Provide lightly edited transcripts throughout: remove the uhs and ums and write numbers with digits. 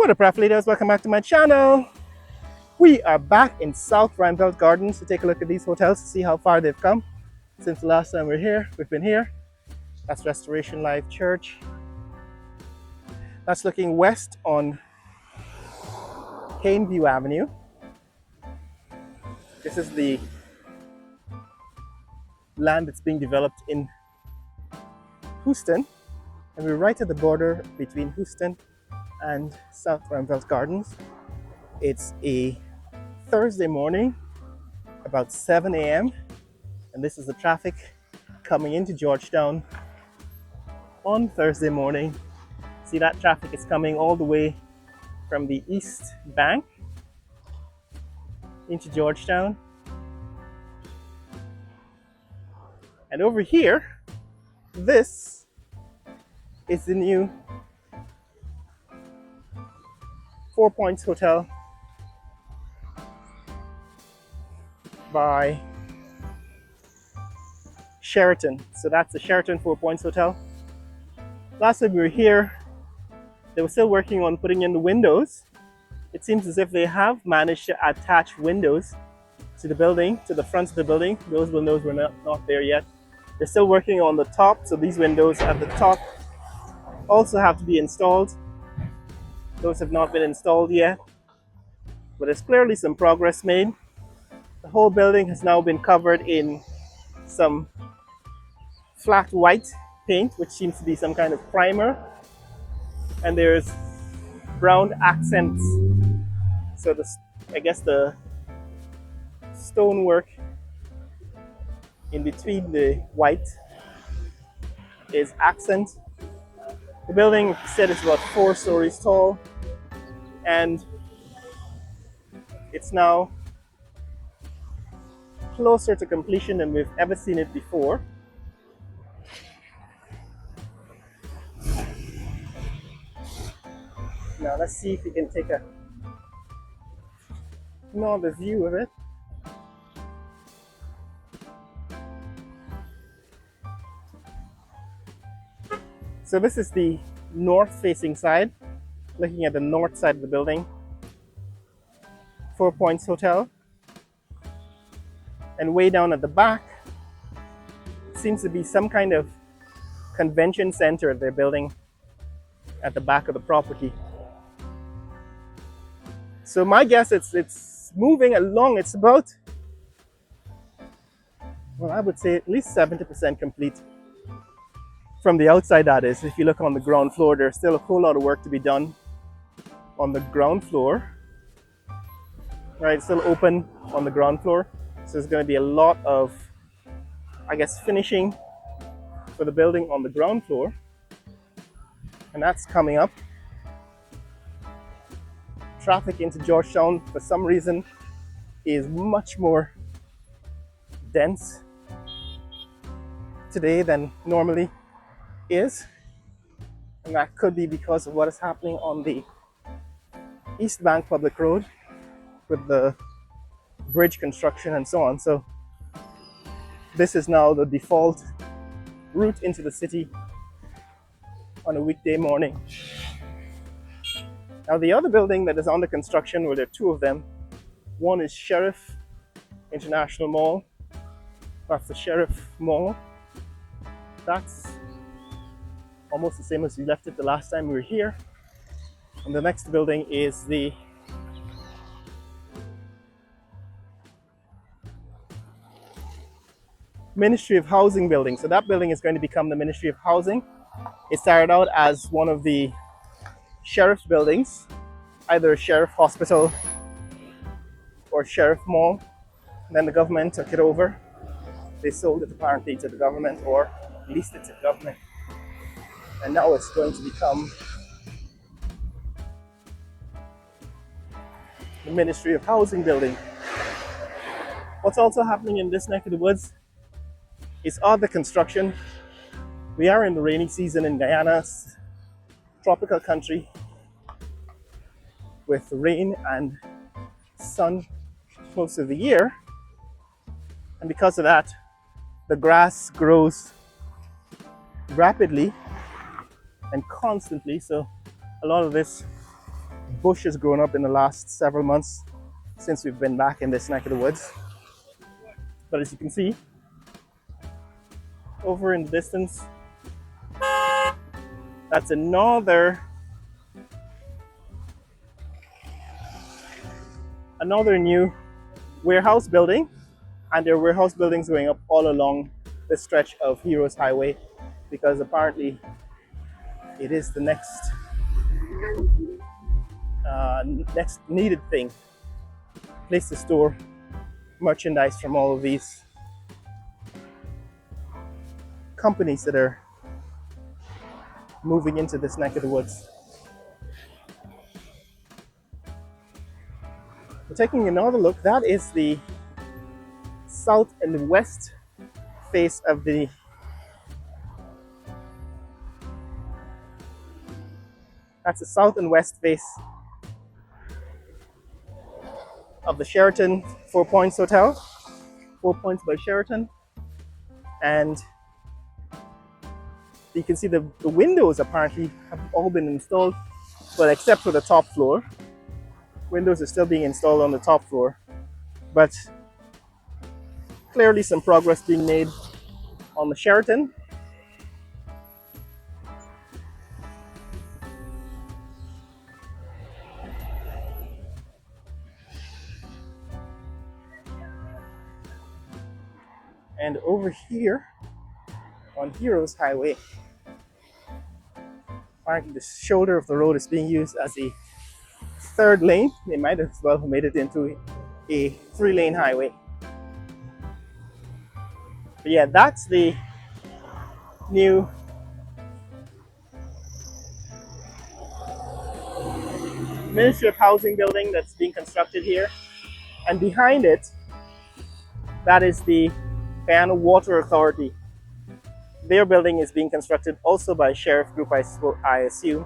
What up, Raf leaders? Welcome back to my channel. We are back in South Rhinefeldt Gardens to take a look at these hotels to see how far they've come since the last time we were here. We've been here. That's Restoration Life Church. That's looking west on Caneview Avenue. This is the land that's being developed in Houston, and we're right at the border between Houston and South Rhinefeldt Gardens. It's a Thursday morning, about 7 a.m., and this is the traffic coming into Georgetown on Thursday morning. See, that traffic is coming all the way from the East Bank into Georgetown. And over here, this is the new 4 Points Hotel by Sheraton. So that's the Sheraton 4 Points Hotel. Last time we were here, they were still working on putting in the windows. It seems as if they have managed to attach windows to the building, to the front of the building. Those windows were not there yet. They're still working on the top, so these windows at the top also have to be installed. Those have not been installed yet, but there's clearly some progress made. The whole building has now been covered in some flat white paint, which seems to be some kind of primer, and there's brown accents. So I guess the stonework in between the white is accent. The building said it's about 4 stories tall, and it's now closer to completion than we've ever seen it before. Now let's see if we can take another view of it. So this is the north-facing side, looking at the north side of the building. 4 Points Hotel. And way down at the back seems to be some kind of convention center they're building at the back of the property. So my guess it's moving along. It's about, well, I would say at least 70% complete. From the outside, that is. If you look on the ground floor, there's still a whole lot of work to be done on the ground floor. Right, it's still open on the ground floor. So there's going to be a lot of, I guess, finishing for the building on the ground floor. And that's coming up. Traffic into Georgetown, for some reason, is much more dense today than normally is. And that could be because of what is happening on the East Bank Public Road with the bridge construction and so on. So this is now the default route into the city on a weekday morning. Now the other building that is under construction, well, there are 2 of them. One is Sheriff International Mall. That's the Sheriff Mall. That's almost the same as we left it the last time we were here. And the next building is the Ministry of Housing building. So that building is going to become the Ministry of Housing. It started out as one of the sheriff's buildings, either a sheriff hospital or sheriff mall. And then the government took it over. They sold it apparently to the government, or leased it to the government. And now it's going to become the Ministry of Housing building. What's also happening in this neck of the woods is other construction. We are in the rainy season in Guyana, tropical country with rain and sun most of the year. And because of that, the grass grows rapidly and constantly. So a lot of this bush has grown up in the last several months since we've been back in this neck of the woods. But as you can see, over in the distance, that's another new warehouse building, and there are warehouse buildings going up all along the stretch of Heroes Highway, because apparently it is the next needed thing, place to store merchandise from all of these companies that are moving into this neck of the woods. We're taking another look. That is the south and the west face of the south and west face of the Sheraton Four Points Hotel, 4 Points by Sheraton. And you can see the windows apparently have all been installed, but except for the top floor. Windows are still being installed on the top floor, but clearly some progress being made on the Sheraton. And over here on Heroes Highway, apparently the shoulder of the road is being used as a third lane. They might as well have made it into a 3-lane highway. But yeah, that's the new Ministry of Housing building that's being constructed here. And behind it, that is the Guyana Water Authority. Their building is being constructed also by Sheriff Group, I assume,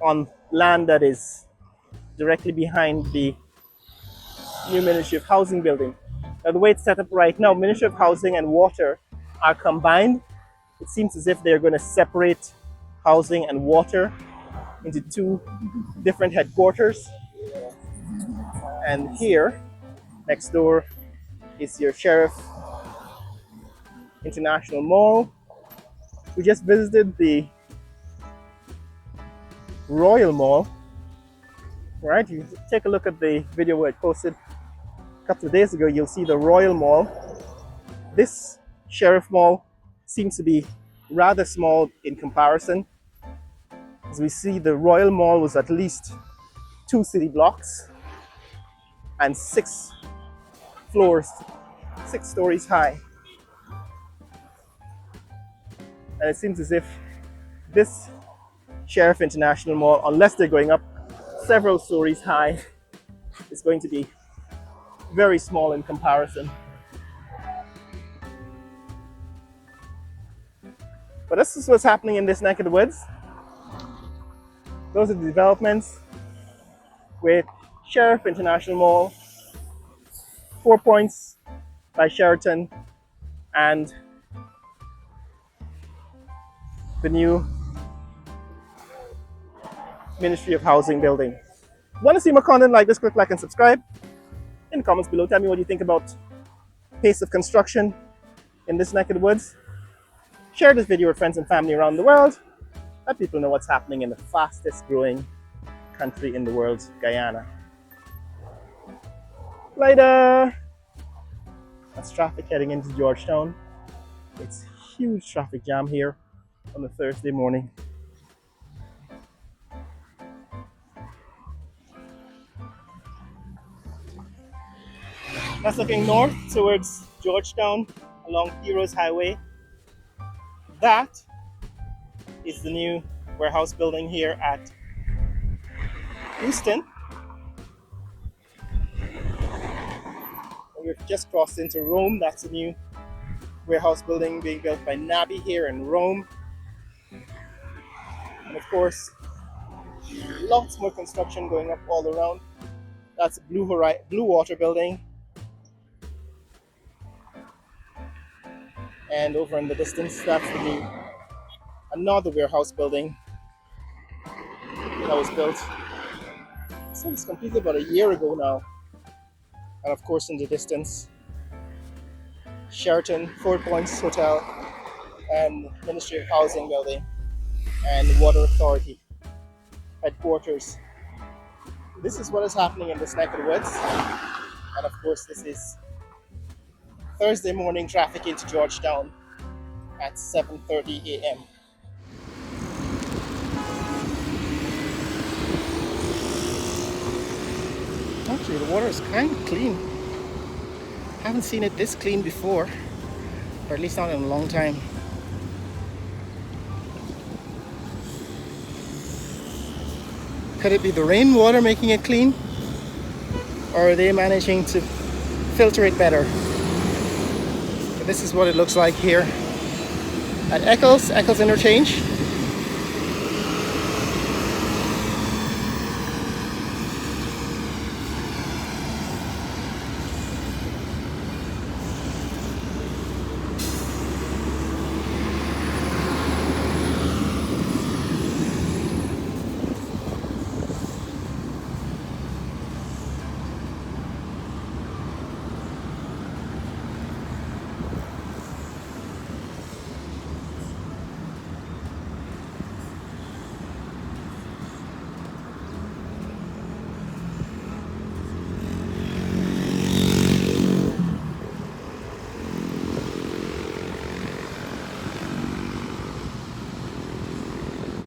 on land that is directly behind the new Ministry of Housing building. Now, the way it's set up right now, Ministry of Housing and Water are combined. It seems as if they're going to separate housing and water into two different headquarters. And here, next door, is your Sheriff International Mall. We just visited the Royal Mall. Right, you take a look at the video I posted a couple of days ago, you'll see the Royal Mall. This Sheriff Mall seems to be rather small in comparison. As we see, the Royal Mall was at least 2 city blocks and 6 floors, 6 stories high. And it seems as if this Sheriff International Mall, unless they're going up several stories high, is going to be very small in comparison. But this is what's happening in this neck of the woods. Those are the developments with Sheriff International Mall, 4 Points by Sheraton, and the new Ministry of Housing building. Want to see more content like this? Click like and subscribe. In the comments below, tell me what you think about pace of construction in this neck of the woods. Share this video with friends and family around the world. Let people know what's happening in the fastest growing country in the world, Guyana. Later! That's traffic heading into Georgetown. It's huge traffic jam here on a Thursday morning. That's looking north towards Georgetown along Heroes Highway. That is the new warehouse building here at Houston. We've just crossed into Rome. That's a new warehouse building being built by Nabi here in Rome. And of course, lots more construction going up all around. That's a Blue Water building. And over in the distance, that's another warehouse building that was built. So it's completed about a year ago now. And of course, in the distance, Sheraton, 4 Points Hotel, and Ministry of Housing building, and Water Authority headquarters. This is what is happening in this neck of the woods. And of course, this is Thursday morning traffic into Georgetown at 7:30 a.m. Actually, the water is kind of clean. Haven't seen it this clean before, or at least not in a long time. Could it be the rainwater making it clean? Or are they managing to filter it better? But this is what it looks like here at Eccles Interchange.